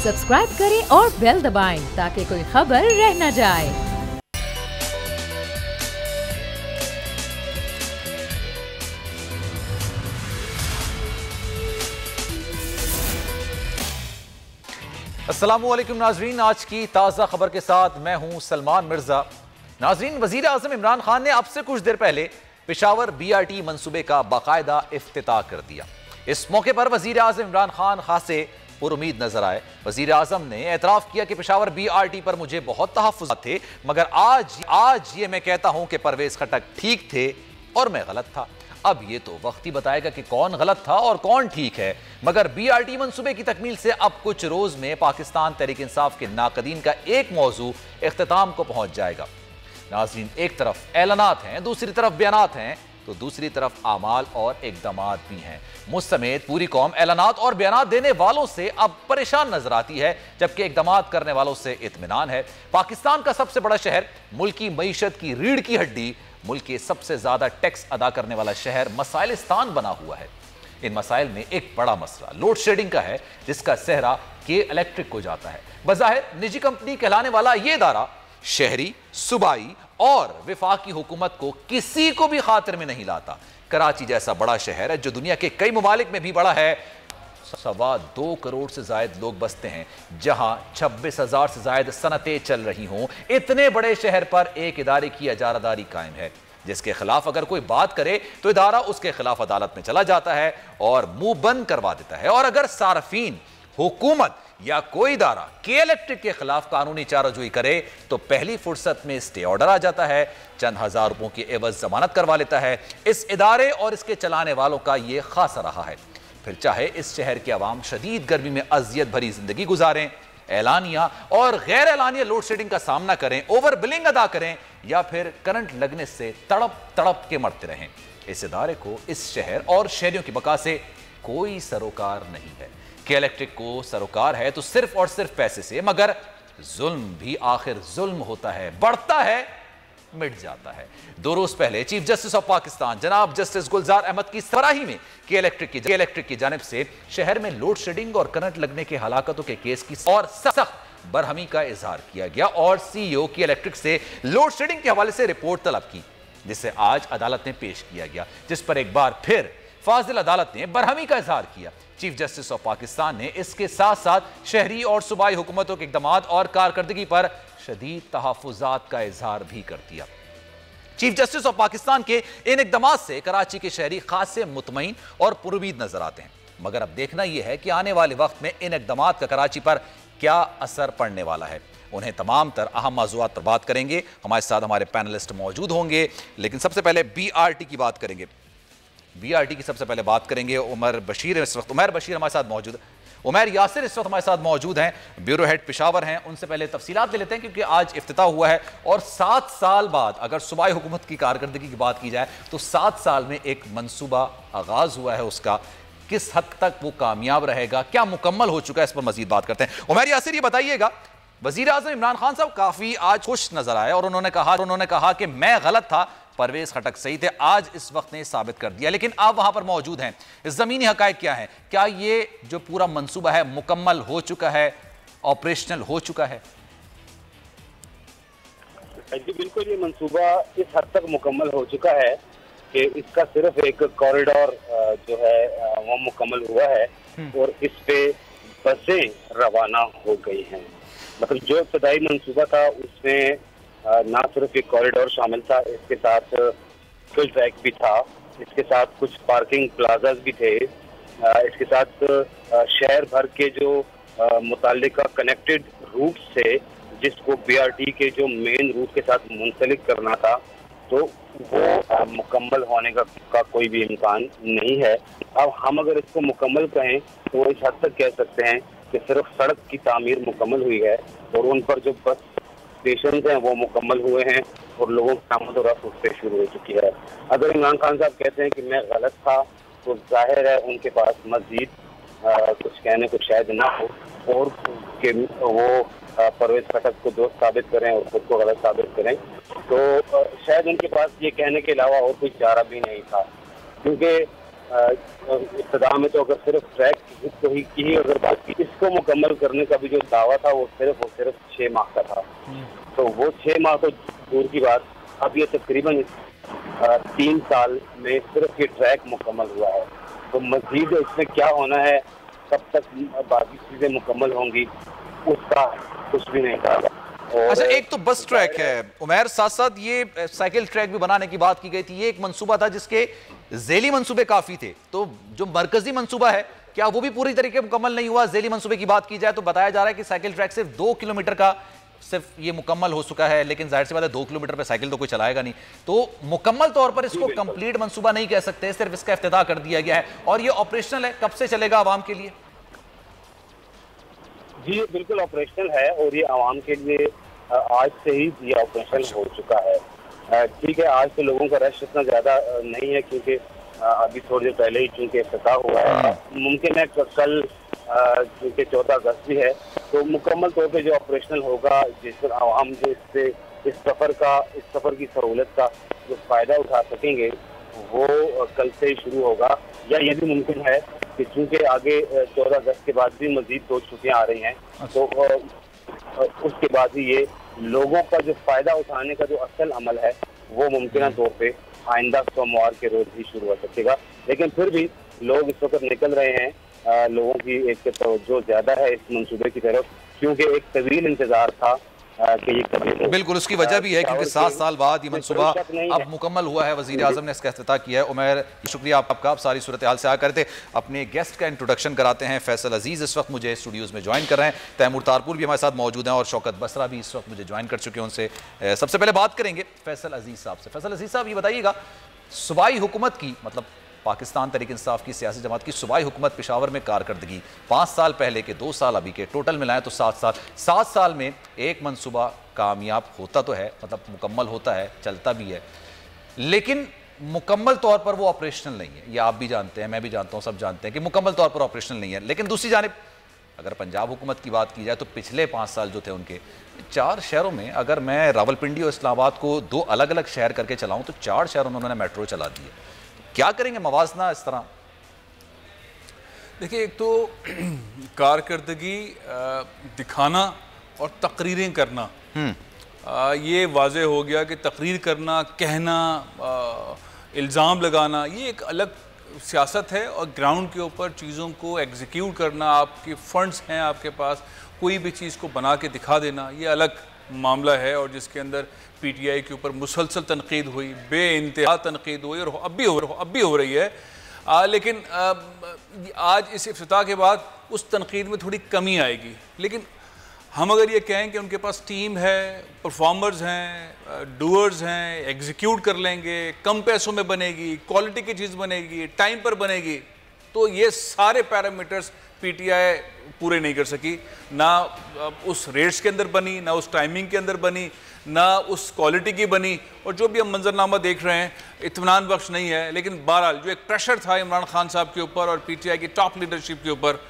Subscribe करें और bell दबाएं ताकि कोई खबर रह न जाए। अस्सलामुअलैकुम नाजरीन, आज की ताज़ा खबर के साथ मैं हूं सलमान मिर्जा। नाजरीन, वजीर आज़म इमरान खान ने अब से कुछ देर पहले पेशावर BRT मंसूबे का बाकायदा इफ्तिताह कर दिया। इस मौके पर वजीर आज़म इमरान खान खासे पुरुमीद नजर आए। वजीर आज़म ने एतराफ़ किया कि पेशावर BRT पर मुझे बहुत तहफ़्फ़ुज़ात थे, मगर आज ये मैं कहता हूं कि परवेज़ खटक ठीक थे और मैं गलत था। अब ये तो वक्त ही बताएगा कि कौन गलत था और कौन ठीक है, मगर BRT मंसूबे की तकमील से अब कुछ रोज में पाकिस्तान तहरीक इंसाफ के नाकदीन का एक मौजू इख्तिताम को पहुंच जाएगा। नाज़रीन, एक तरफ ऐलानात हैं, दूसरी तरफ बयानात हैं, तो दूसरी तरफ आमाल और इक़दामात भी हैं। मुझ समेत पूरी कौम ऐलानात और बयानात देने वालों से अब परेशान नजर आती है, जबकि इक़दामात करने वालों से इत्मीनान है। पाकिस्तान का सबसे बड़ा शहर, मुल्क की मईशत की रीढ़ की हड्डी, मुल्क के सबसे ज्यादा टैक्स अदा करने वाला शहर मसाइलिस्तान बना हुआ है। इन मसाइल में एक बड़ा मसला लोड शेडिंग का है, जिसका सेहरा के इलेक्ट्रिक को जाता है। बज़ाहिर निजी कंपनी कहलाने वाला यह इदारा शहरी, सूबाई और विफाकी हुकूमत को किसी को भी खातिर में नहीं लाता। कराची जैसा बड़ा शहर है जो दुनिया के कई ममालिक में भी बड़ा है, 2.25 करोड़ से ज्यादा लोग बसते हैं, जहां 26,000 से ज्यादा सनतें चल रही हों। इतने बड़े शहर पर एक इदारे की इजारादारी कायम है, जिसके खिलाफ अगर कोई बात करे तो इदारा उसके खिलाफ अदालत में चला जाता है और मुंह बंद करवा देता है। और अगर सार्फिन, हुकूमत या कोई इदारा के इलेक्ट्रिक के खिलाफ कानूनी चाराजोई करे तो पहली फुर्सत में स्टे ऑर्डर आ जाता है, चंद हजार रुपयों की एवज जमानत करवा लेता है। इस इदारे और इसके चलाने वालों का यह खासा रहा है। फिर चाहे इस शहर के अवाम शदीद गर्मी में अजियत भरी जिंदगी गुजारें, ऐलानिया और गैर ऐलानिया लोड शेडिंग का सामना करें, ओवर बिलिंग अदा करें या फिर करंट लगने से तड़प तड़प के मरते रहें, इस इदारे को, इस शहर और शहरियों की बका से कोई सरोकार नहीं है। कि इलेक्ट्रिक को सरोकार है तो सिर्फ और सिर्फ पैसे से, मगर जुल्म भी आखिर जुल्म होता है, बढ़ता है, मिट जाता है। 2 रोज पहले चीफ जस्टिस ऑफ पाकिस्तान जनाब जस्टिस गुलजार अहमद की सराही में कि इलेक्ट्रिक की जानिब से शहर में लोड शेडिंग और करंट लगने के हलाकतों के केस की और सख्त बरहमी का इजहार किया गया और CEO की इलेक्ट्रिक से लोड शेडिंग के हवाले से रिपोर्ट तलब की, जिसे आज अदालत में पेश किया गया, जिस पर एक बार फिर फाजिल अदालत ने बरहमी का इजहार किया। चीफ जस्टिस ऑफ पाकिस्तान ने इसके साथ साथ शहरी और सूबाई हुकूमतों के इक़दामात और कारकर्दगी पर शदीद तहफ़्फ़ुज़ात का इजहार भी कर दिया। चीफ जस्टिस ऑफ पाकिस्तान के इन इक़दामात से कराची के शहरी खासे मुतमईन और पुरुमीद नजर आते हैं, मगर अब देखना यह है कि आने वाले वक्त में इन इक़दामात का कराची पर क्या असर पड़ने वाला है। उन्हें तमाम तर अहम मौज़ूआत पर बात करेंगे। हमारे साथ हमारे पैनलिस्ट मौजूद होंगे, लेकिन सबसे पहले BRT की बात करेंगे। BRT की सबसे पहले बात करेंगे। उमर बशीर इस वक्त हमारे साथ मौजूद है। उमर यासिर इस वक्त हमारे साथ मौजूद हैं, ब्यूरो हेड पेशावर हैं। उनसे पहले तफसीलात ले लेते हैं, क्योंकि आज इफ्तिताह हुआ है और 7 साल बाद अगर सूबाई हुकूमत की कारकर्दगी की बात की जाए तो 7 साल में एक मंसूबा आगाज हुआ है, उसका किस हद तक वो कामयाब रहेगा, क्या मुकम्मल हो चुका है, इस पर मजीद बात करते हैं। उमर यासिर, ये बताइएगा, वजीर आज़म इमरान खान साहब काफी आज खुश नजर आए और उन्होंने कहा कि मैं गलत था, परवेज खटक सही थे। आज इस वक्त ने साबित कर दिया, लेकिन आप वहां पर मौजूद हैं, जमीनी हकायक क्या है? क्या ये जो पूरा मंसूबा है मुकम्मल हो चुका है, ऑपरेशनल हो चुका है? जी बिल्कुल, ये मंसूबा इस हद तक मुकम्मल हो चुका है कि इसका सिर्फ एक कॉरिडोर जो है वो मुकम्मल हुआ है और इस पे बसें रवाना हो गई हैं। मतलब जो इब्तदाई मंसूबा था उसमें ना सिर्फ एक कॉरिडोर शामिल था, इसके साथ फुल ट्रैक भी था, इसके साथ कुछ पार्किंग प्लाजाज भी थे, इसके साथ शहर भर के जो मुताल्लिका कनेक्टेड रूट थे जिसको BRT के जो मेन रूट के साथ मुंसलिक करना था, तो वो मुकम्मल होने का कोई भी इम्कान नहीं है। अब हम अगर इसको मुकम्मल कहें तो वो इस हद तक कह सकते हैं कि सिर्फ सड़क की तामीर मुकम्मल हुई है और उन पर जो बस स्टेशन हैं वो मुकम्मल हुए हैं और लोगों की आमद और रफ्त उससे शुरू हो चुकी है। अगर इमरान खान साहब कहते हैं कि मैं गलत था तो जाहिर है उनके पास मजीद कुछ कहने को शायद ना हो और कि वो परवेज खटक को दोस्त साबित करें और खुद को गलत साबित करें, तो शायद उनके पास ये कहने के अलावा और कोई चारा भी नहीं था। क्योंकि इब्तिदा में तो अगर सिर्फ ट्रैक की ही अगर बात की, इसको मुकम्मल करने का भी जो दावा था वो सिर्फ 6 माह का था। तो वो 6 माह तो दूर की बात, अब ये तकरीबन 3 साल में सिर्फ ये ट्रैक मुकम्मल हुआ है। तो मजीद इसमें क्या होना है, कब तक बाकी चीजें मुकम्मल होंगी, उसका कुछ भी नहीं कहा। अच्छा, एक तो बस ट्रैक है उमैर, साथ साथ ये साइकिल ट्रैक भी बनाने की बात की गई थी। ये एक मंसूबा था जिसके ज़ेली मंसूबे काफी थे, तो जो मरकजी मंसूबा है क्या वो भी पूरी तरीके मुकम्मल नहीं हुआ? ज़ेली मंसूबे की बात की जाए तो बताया जा रहा है कि साइकिल ट्रैक सिर्फ 2 किलोमीटर का सिर्फ ये मुकम्मल हो चुका है, लेकिन जाहिर सी बात है 2 किलोमीटर पे साइकिल तो कोई चलाएगा नहीं, तो मुकम्मल तौर पर इसको कंप्लीट मंसूबा नहीं कह सकते, सिर्फ इसका इफ्तिताह कर दिया गया है और ये ऑपरेशनल है। कब से चलेगा आवाम के लिए? जी बिल्कुल ऑपरेशनल है और ये आवाम के लिए आज से ही ये ऑपरेशन हो चुका है। ठीक है, आज तो लोगों का रश इतना ज्यादा नहीं है क्योंकि अभी थोड़ी देर पहले ही चूंकि इफ्तिताह हुआ है। मुमकिन है कल चूंकि 14 अगस्त भी है तो मुकम्मल तौर पे जो ऑपरेशनल होगा, जिस पर आवाम जो इस सफर की सहूलत का जो फायदा उठा सकेंगे वो कल से ही शुरू होगा। या ये भी मुमकिन है कि चूंकि आगे 14 अगस्त के बाद भी मजीद 2 छुट्टियां आ रही हैं, तो उसके बाद ही ये लोगों का जो फायदा उठाने का जो असल अमल है वो मुमकिन तौर पे आइंदा सोमवार के रोज ही शुरू हो सकेगा। लेकिन फिर भी लोग इस वक्त निकल रहे हैं, लोगों की एक तवज्जो ज्यादा है इस मंसूबे की तरफ, क्योंकि एक तवील इंतजार था कि ये कभी बिल्कुल उसकी वजह भी है क्योंकि 7 साल बाद ये मंसूबा अब मुकम्मल हुआ है। वज़ीर आज़म ने इसका इफ्तिताह किया है। उमैर, शुक्रिया आपका, आप सारी सूरत हाल से आ करते। अपने गेस्ट का इंट्रोडक्शन कराते हैं। फैसल अजीज़ इस वक्त मुझे स्टूडियोज़ में ज्वाइन कर रहे हैं, तैमूर तारपुर भी हमारे साथ मौजूद हैं और शौकत बसरा भी इस वक्त मुझे ज्वाइन कर चुके हैं। उनसे सबसे पहले बात करेंगे फैसल अजीज़ साहब से। फैसल अजीज़ साहब, ये बताइएगा, सूबाई हुकूमत की, मतलब पाकिस्तान तहरीक इंसाफ की सियासी जमात की सूबाई हुकूमत पेशावर में कारकर्दगी 5 साल पहले के 2 साल अभी के टोटल मिलाएं तो 7 साल में एक मंसूबा कामयाब होता तो है, मतलब मुकम्मल होता है, चलता भी है, लेकिन मुकम्मल तौर पर वो ऑपरेशनल नहीं है। ये आप भी जानते हैं, मैं भी जानता हूँ, सब जानते हैं कि मुकम्मल तौर पर ऑपरेशनल नहीं है। लेकिन दूसरी जानिब अगर पंजाब हुकूमत की बात की जाए तो पिछले 5 साल जो थे उनके 4 शहरों में, अगर मैं रावलपिंडी और इस्लामाबाद को 2 अलग अलग शहर करके चलाऊँ तो 4 शहरों में उन्होंने मेट्रो चला दी है। क्या करेंगे मवाजना इस तरह? देखिए, एक तो कारकर्दगी दिखाना और तकरीरें करना, ये वाज़े हो गया कि तकरीर करना, कहना, इल्ज़ाम लगाना ये एक अलग सियासत है और ग्राउंड के ऊपर चीज़ों को एग्जीक्यूट करना, आपके फंड्स हैं आपके पास, कोई भी चीज़ को बना के दिखा देना, ये अलग मामला है और जिसके अंदर पीटीआई के ऊपर मुसलसल तनकीद हुई, बेइंतहा तनकीद हुई और अब भी हो रही है। लेकिन आज इस इफ्तिताह के बाद उस तनकीद में थोड़ी कमी आएगी। लेकिन हम अगर ये कहें कि उनके पास टीम है, परफॉर्मर्स हैं, डूअर्स हैं, एग्जीक्यूट कर लेंगे, कम पैसों में बनेगी, क्वालिटी की चीज़ बनेगी, टाइम पर बनेगी, तो ये सारे पैरामीटर्स पीटीआई पूरे नहीं कर सकी। ना उस रेट्स के अंदर बनी, ना उस टाइमिंग के अंदर बनी, ना उस क्वालिटी की बनी, और जो भी हम मंजरनामा देख रहे हैं इत्मीनान बख्श नहीं है। लेकिन बहरहाल जो एक प्रेशर था इमरान खान साहब के ऊपर और पीटीआई की टॉप लीडरशिप के ऊपर,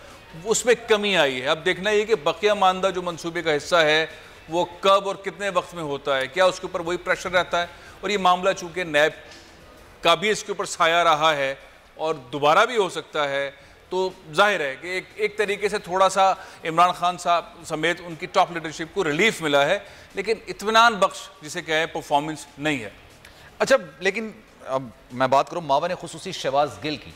उसमें कमी आई है। अब देखना ये कि बकिया मानदा जो मंसूबे का हिस्सा है वो कब और कितने वक्त में होता है, क्या उसके ऊपर वही प्रेशर रहता है। और ये मामला चूँकि नैब का भी इसके ऊपर साया रहा है और दोबारा भी हो सकता है, तो जाहिर है कि एक तरीके से थोड़ा सा इमरान खान साहब समेत उनकी टॉप लीडरशिप को रिलीफ मिला है, लेकिन इत्मीनान बख्श जिसे कहें परफॉर्मेंस नहीं है। अच्छा, लेकिन अब मैं बात करूं मावन खुसूसी शहबाज गिल की,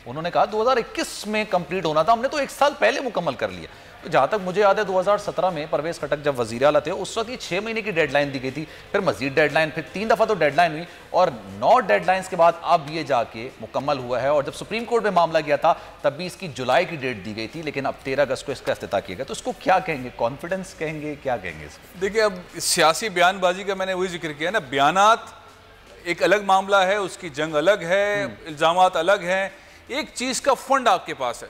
उन्होंने कहा 2021 में कंप्लीट होना था, हमने तो 1 साल पहले मुकम्मल कर लिया। तो जहाँ तक मुझे याद है 2017 में परवेज़ खटक जब वज़ीर आला थे उस वक्त ये 6 महीने की डेडलाइन दी गई थी, फिर मजीद डेडलाइन, फिर 3 दफ़ा तो डेडलाइन हुई और 9 डेडलाइंस के बाद अब ये जाके मुकम्मल हुआ है। और जब सुप्रीम कोर्ट में मामला गया था तब भी इसकी जुलाई की डेट दी गई थी, लेकिन अब 13 अगस्त को इसका इफ्तिताह किया गया। तो इसको क्या कहेंगे, कॉन्फिडेंस कहेंगे, क्या कहेंगे इसको? देखिए, अब सियासी बयानबाजी का मैंने वही जिक्र किया ना, बयानात एक अलग मामला है, उसकी जंग अलग है, इल्ज़ामात अलग हैं। एक चीज़ का फंड आपके पास है,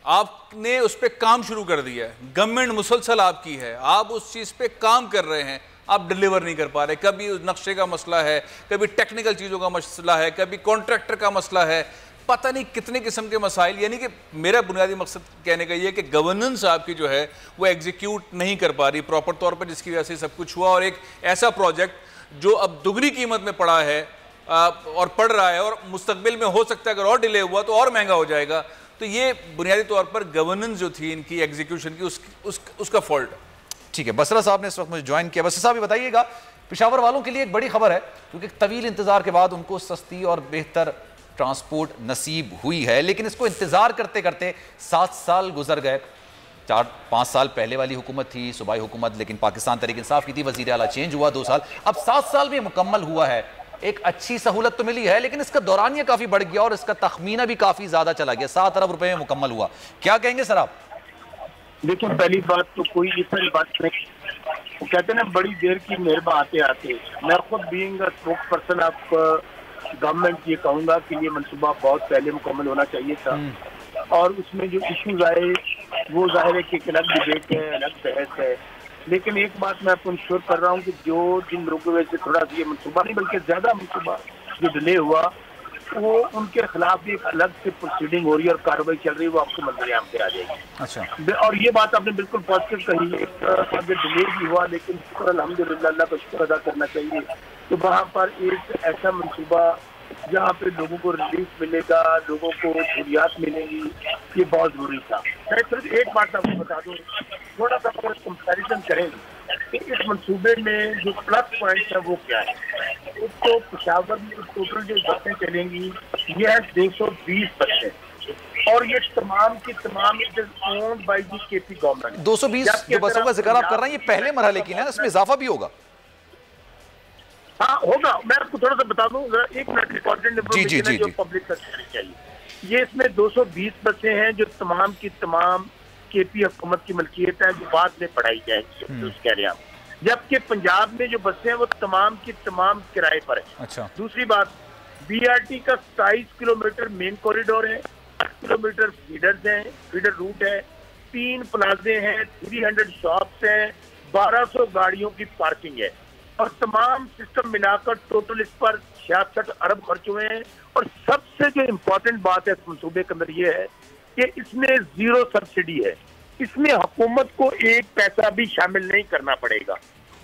आपने उस पर काम शुरू कर दिया है, गवर्नमेंट मुसलसल आपकी है, आप उस चीज़ पे काम कर रहे हैं, आप डिलीवर नहीं कर पा रहे। कभी उस नक्शे का मसला है, कभी टेक्निकल चीज़ों का मसला है, कभी कॉन्ट्रैक्टर का मसला है, पता नहीं कितने किस्म के मसाइल। यानी कि मेरा बुनियादी मकसद कहने का ये कि गवर्नेंस आपकी जो है वो एग्जीक्यूट नहीं कर पा रही प्रॉपर तौर पर, जिसकी वजह से सब कुछ हुआ। और एक ऐसा प्रोजेक्ट जो अब दुगनी कीमत में पड़ा है और पड़ रहा है, और मुस्तकबिल में हो सकता है अगर और डिले हुआ तो और महंगा हो जाएगा। तो ये बुनियादी तौर पर गवर्नेंस जो थी इनकी एग्जीक्यूशन की उसका फॉल्ट है। ठीक है, बसरा साहब ने इस वक्त मुझे ज्वाइन किया। बसरा साहब ये बताइएगा, पेशावर वालों के लिए एक बड़ी खबर है क्योंकि तवील इंतजार के बाद उनको सस्ती और बेहतर ट्रांसपोर्ट नसीब हुई है, लेकिन इसको इंतजार करते करते 7 साल गुजर गए। 4-5 साल पहले वाली हुकूमत थी, सूबाई हुकूमत, लेकिन पाकिस्तान तहरीक इंसाफ की थी, वजीर आला चेंज हुआ 2 साल, अब 7 साल भी मुकम्मल हुआ है। एक अच्छी सहूलत तो मिली है, लेकिन इसका दौरानिया काफी बढ़ गया और इसका तखमीना भी काफी ज्यादा चला गया। 7 अरब रुपए में मुकम्मल हुआ, क्या कहेंगे सर आप? देखिए, पहली बात तो कोई इस तरह बात नहीं, वो कहते हैं ना बड़ी देर की मेहरबा आते आते। मैं खुद बीइंग स्पोक्स पर्सन आप गवर्नमेंट ये कहूँगा कि ये मनसूबा बहुत पहले मुकम्मल होना चाहिए था, और उसमें जो इश्यूज आए वो जाहिर है कि एक अलग डिबेट है, अलग बहस है। लेकिन एक बात मैं आपको इंश्योर कर रहा हूँ कि जिन लोगों की वजह से थोड़ा सा ये मनसूबा नहीं बल्कि ज्यादा मनसूबा जो डिले हुआ, वो उनके खिलाफ भी एक अलग से प्रोसीडिंग हो रही है और कार्रवाई चल रही है, वो आपको मंजूर पे आ जाएगी। अच्छा, और ये बात आपने बिल्कुल पॉजिटिव कही है, डिले भी हुआ लेकिन अल्हम्दुलिल्लाह अल्लाह का शुक्र अदा करना चाहिए। तो वहाँ पर एक ऐसा मनसूबा जहाँ पे लोगों को रिलीफ मिलेगा, लोगों को सहूलियात मिलेंगी, ये बहुत जरूरी था। मैं सिर्फ एक बात आपको बता दूँ, थोड़ा सा कंपेरिजन करेंगे कि इस मनसूबे में जो प्लस पॉइंट है वो क्या है। एक तो पेशावर में टोटल जो बसें चलेंगी ये है 220 बसें, और ये तमाम की तमाम owned by the KP government. 220 जो बसों का जिक्र आप कर रहे हैं ये पहले मरहले की है, इसमें इजाफा भी होगा? हाँ होगा, मैं आपको थोड़ा सा बता दूं, एक मिनट इंपॉर्टेंट इन्फॉर्मेशन है जो पब्लिक तक जानी चाहिए। ये इसमें 220 बसें हैं जो तमाम की तमाम केपी हुकूमत की मलकियत है, जो बाद में पढ़ाई जाएगी, तो कह रहे हैं आप। जबकि पंजाब में जो बसें हैं वो तमाम की तमाम किराए पर है। अच्छा, दूसरी बात, BRT का 27 किलोमीटर मेन कॉरिडोर है, 8 किलोमीटर फीडर्स हैं, फीडर रूट है, 3 प्लाजे हैं, 300 शॉप्स हैं, 1200 गाड़ियों की पार्किंग है, और तमाम सिस्टम मिलाकर टोटल इस पर 66 अरब खर्च हुए हैं। और सबसे जो इम्पोर्टेंट बात है इस मनसूबे के अंदर ये है कि इसमें 0 सब्सिडी है, इसमें हुकूमत को 1 पैसा भी शामिल नहीं करना पड़ेगा।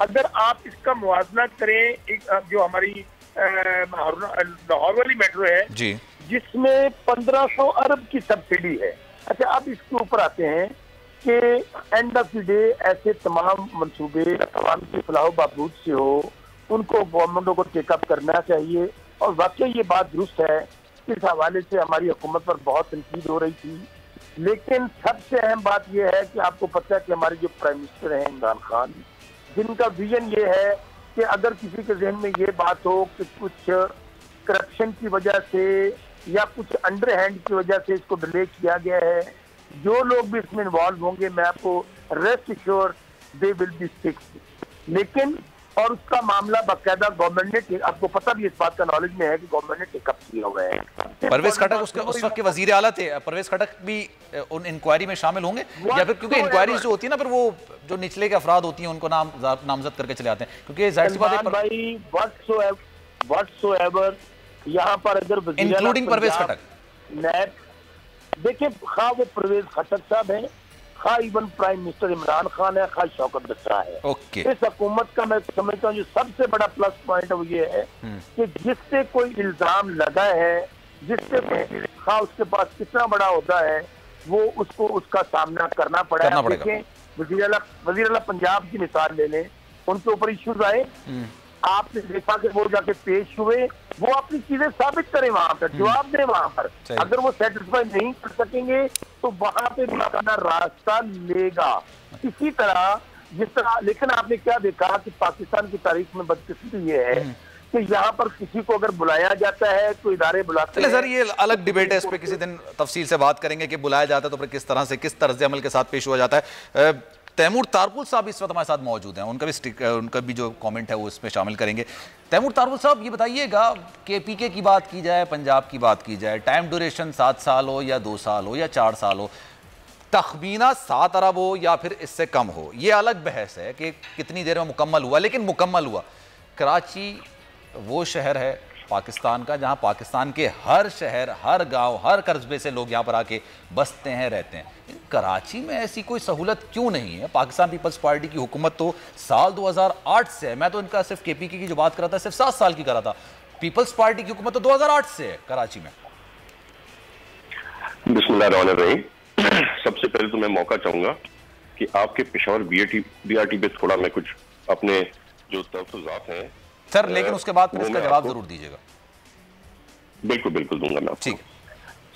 अगर आप इसका मुआवजा करें, एक जो हमारी लाहौर वाली मेट्रो है जी, जिसमें 1500 अरब की सब्सिडी है। अच्छा, अब इसके ऊपर आते हैं कि एंड ऑफ द डे ऐसे तमाम मंसूबे अवाम की फलाह बहबूद से हो, उनको गवर्नमेंटों को टेकअप करना चाहिए। और वाकई ये बात दुरुस्त है, इस हवाले से हमारी हुकूमत पर बहुत तनकीद हो रही थी, लेकिन सबसे अहम बात यह है कि आपको पता है कि हमारे जो प्राइम मिनिस्टर हैं इमरान खान, जिनका विजन ये है कि अगर किसी के जहन में ये बात हो कि कुछ करप्शन की वजह से या कुछ अंडर हैंड की वजह से इसको डिले किया गया है, जो लोग भी इसमें इन्वॉल्व होंगे मैं आपको rest assure they will be fixed. लेकिन और उसका मामला बाकायदा गवर्नमेंट ने, आपको पता भी इस बात का नॉलेज में है कि गवर्नमेंट ने टेकअप किया हुआ है। परवेज खटक उस वक्त के वजीर आला थे, परवेज खटक भी उन इंक्वायरी में शामिल होंगे या फिर क्योंकि इंक्वायरी जो होती है ना फिर वो जो निचले के अफराद होती हैं उनको नामजद करके चले आते हैं, क्योंकि जाहिर सी बात है भाई व्हाटसोएवर यहाँ पर अगर इंक्लूडिंग परवेज खटक, देखिए खा वो परवेज खटक साहब है, खा even prime minister Imran Khan है, खा शौकत बसरा है। इस हुकूमत का मैं समझता हूँ जो सबसे बड़ा प्लस पॉइंट है वो ये है कि जिससे कोई इल्जाम लगा है, जिससे खा उसके पास कितना बड़ा होता है, वो उसको उसका सामना करना पड़ा। वज़ीर आला पंजाब की मिसाल ले लें, उनके ऊपर इश्यूज आए, आपने देखा कि वो जाके पेश हुए, वो अपनी चीजें साबित करें वहां पर, जवाब दें वहां पर। अगर वो सेटिस्फाई नहीं कर सकेंगे तो वहां पे भी अपना रास्ता लेगा। इसी तरह जिस तरह, लेकिन आपने क्या देखा कि पाकिस्तान की तारीख में बदकिस्मती ये है कि यहाँ पर किसी को अगर बुलाया जाता है तो इदारे बुलाते हैं। सर ये अलग डिबेट है, इस पे किसी दिन तफसील से बात करेंगे कि बुलाया जाता है तो फिर किस तरह से किस तर्ज अमल के साथ पेश हुआ जाता है। तैमूर तारकुल साहब इस वक्त हमारे साथ मौजूद हैं, उनका भी जो कमेंट है वो इसमें शामिल करेंगे। तैमूर तारकुल साहब ये बताइएगा कि पीके की बात की जाए, पंजाब की बात की जाए, टाइम ड्यूरेशन 7 साल हो या 2 साल हो या 4 साल हो, तखमीना 7 अरब हो या फिर इससे कम हो, ये अलग बहस है कि कितनी देर में मुकम्मल हुआ, लेकिन मुकम्मल हुआ। कराची वो शहर है पाकिस्तान का जहां पाकिस्तान के हर शहर, हर गांव, हर कस्बे से लोग यहां पर आके बसते हैं, रहते हैं। कराची में ऐसी कोई सहूलत क्यों नहीं है? पाकिस्तान पीपल्स पार्टी की हुकूमत तो साल 2008 से है, मैं तो इनका सिर्फ केपीके की जो बात कर रहा था सिर्फ 7 साल की कर रहा था, पीपल्स पार्टी की हुकूमत तो 2008 से है कराची में। बिस्मिल्लाहिर्रहमानिर्रहीम। सबसे पहले तो मैं मौका चाहूंगा कि आपके पेशावर बीआरटी पे थोड़ा मैं कुछ अपने जो तहफ़्फ़ुज़ात हैं सर, लेकिन उसके बाद फिर इसका जवाब जरूर दीजिएगा। बिल्कुल बिल्कुल दूंगा मैं आपको। ठीक।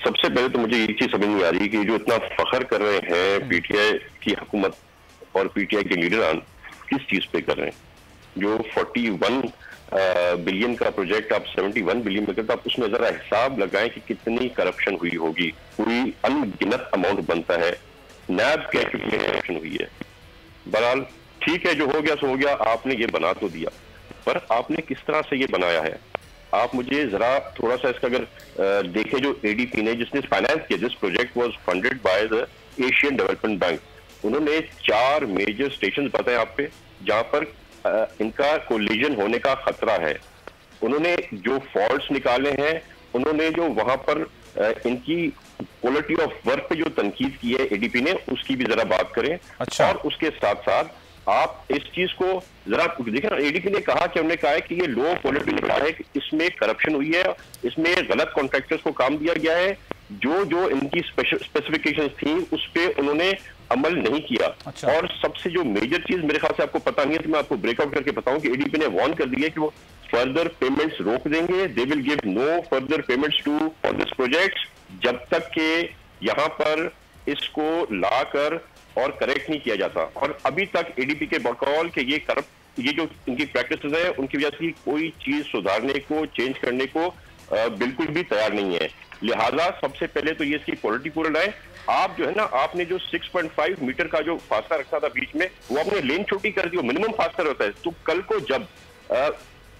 सबसे पहले तो मुझे ये चीज समझ में आ रही है कि जो इतना फख्र कर रहे हैं पीटीआई की हुकूमत और पीटीआई के लीडरान किस चीज पे कर रहे हैं। जो 41 बिलियन का प्रोजेक्ट आप 71 बिलियन में करते, आप उसमें जरा हिसाब लगाएं कि कितनी करप्शन हुई होगी। कोई अनगिनत अमाउंट बनता है। नैब के करप्शन हुई है। बहरहाल ठीक है, जो हो गया सो हो गया, आपने ये बना तो दिया, पर आपने किस तरह से ये बनाया है आप मुझे जरा थोड़ा सा इसका अगर देखें। जो एडीपी ने जिसने फाइनेंस किया, this project was funded by the Asian development bank, उन्होंने 4 मेजर स्टेशन बताए आप पे जहां पर इनका कोलिजन होने का खतरा है। उन्होंने जो फॉल्ट्स निकाले हैं, उन्होंने जो वहां पर इनकी क्वालिटी ऑफ वर्क पे जो तनकीद की है एडीपी ने, उसकी भी जरा बात करें। अच्छा। और उसके साथ साथ आप इस चीज को जरा देखें ना, एडीपी ने कहा कि उन्होंने कहा है कि ये लो क्वालिटी निकला है, इसमें करप्शन हुई है, इसमें गलत कॉन्ट्रैक्टर्स को काम दिया गया है, जो इनकी स्पेसिफिकेशंस थी उस पे उन्होंने अमल नहीं किया। अच्छा। और सबसे जो मेजर चीज मेरे ख्याल से आपको पता नहीं है तो मैं आपको ब्रेकआउट करके बताऊं कि एडीपी ने वार्न कर दिया कि वो फर्दर पेमेंट्स रोक देंगे। They will give no further payments to for this project जब तक के यहाँ पर इसको लाकर और करेक्ट नहीं किया जाता। और अभी तक एडीपी के बकौल के ये जो इनकी प्रैक्टिसेस है उनकी वजह से कोई चीज सुधारने को, चेंज करने को बिल्कुल भी तैयार नहीं है। लिहाजा सबसे पहले तो ये इसकी क्वालिटी पूरा लाए। आप जो है ना, आपने जो 6.5 मीटर का जो फासला रखा था बीच में, वो आपने लेन छोटी कर दी, वो मिनिमम फासला होता है। तो कल को जब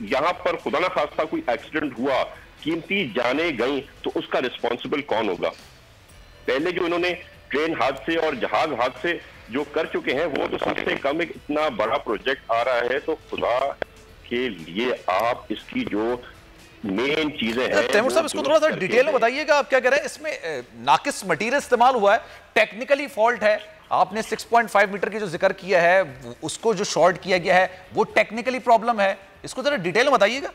यहाँ पर खुदा ना खास्ता कोई एक्सीडेंट हुआ, कीमती जाने गई, तो उसका रिस्पॉन्सिबल कौन होगा। पहले जो इन्होंने ट्रेन हादसे और जहाज हादसे जो कर चुके हैं, वो तो सबसे कम एक इतना बड़ा प्रोजेक्ट आ रहा है, तो खुदा के लिए आप इसकी जो मेन चीजें हैं। तैमूर साहब, इसको थोड़ा सा डिटेल में बताइएगा, आप क्या कह रहे हैं। इसमें नाकिस मटेरियल इस्तेमाल हुआ है, टेक्निकली फॉल्ट है। आपने 6.5 मीटर की जो जिक्र किया है, उसको जो शॉर्ट किया गया है वो टेक्निकली प्रॉब्लम है, इसको जरा डिटेल में बताइएगा।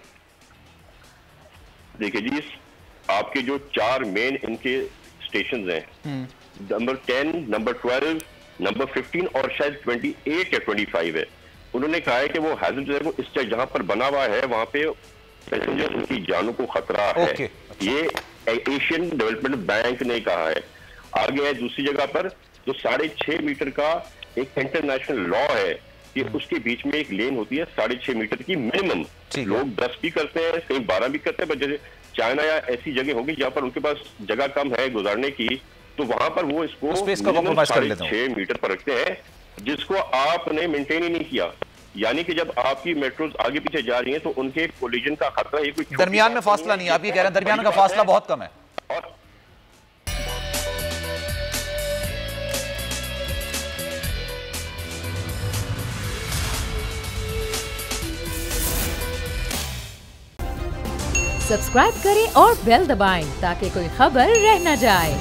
देखिए जी, आपके जो 4 मेन इनके स्टेशन हैं, नंबर 10, नंबर 12, नंबर 15 और शायद 28 या 25 है। उन्होंने कहा है कि वो हैजर्ड जो है वो इस जगह पर बना हुआ है, वहां पे पैसेंजर की जानों को खतरा है। ये एशियन डेवलपमेंट बैंक ने कहा है। आगे है दूसरी जगह पर जो 6.5 मीटर का एक इंटरनेशनल लॉ है कि उसके बीच में एक लेन होती है 6.5 मीटर की मिनिमम। लोग 10 भी करते हैं, कहीं 12 भी करते हैं, पर जैसे चाइना या ऐसी जगह होगी जहां पर उनके पास जगह कम है गुजारने की, तो वहां पर वो इसको 6.5 मीटर पर रखते हैं, जिसको आपने मेंटेन ही नहीं किया। यानी कि जब आपकी मेट्रोज आगे पीछे जा रही हैं तो उनके कोलिजन का खतरा है। कोई दरमियान में फासला नहीं है, आप ये कह रहे हैं दरमियान का फासला बहुत कम है। और सब्सक्राइब करें और बेल दबाएं ताकि कोई खबर रह न जाए।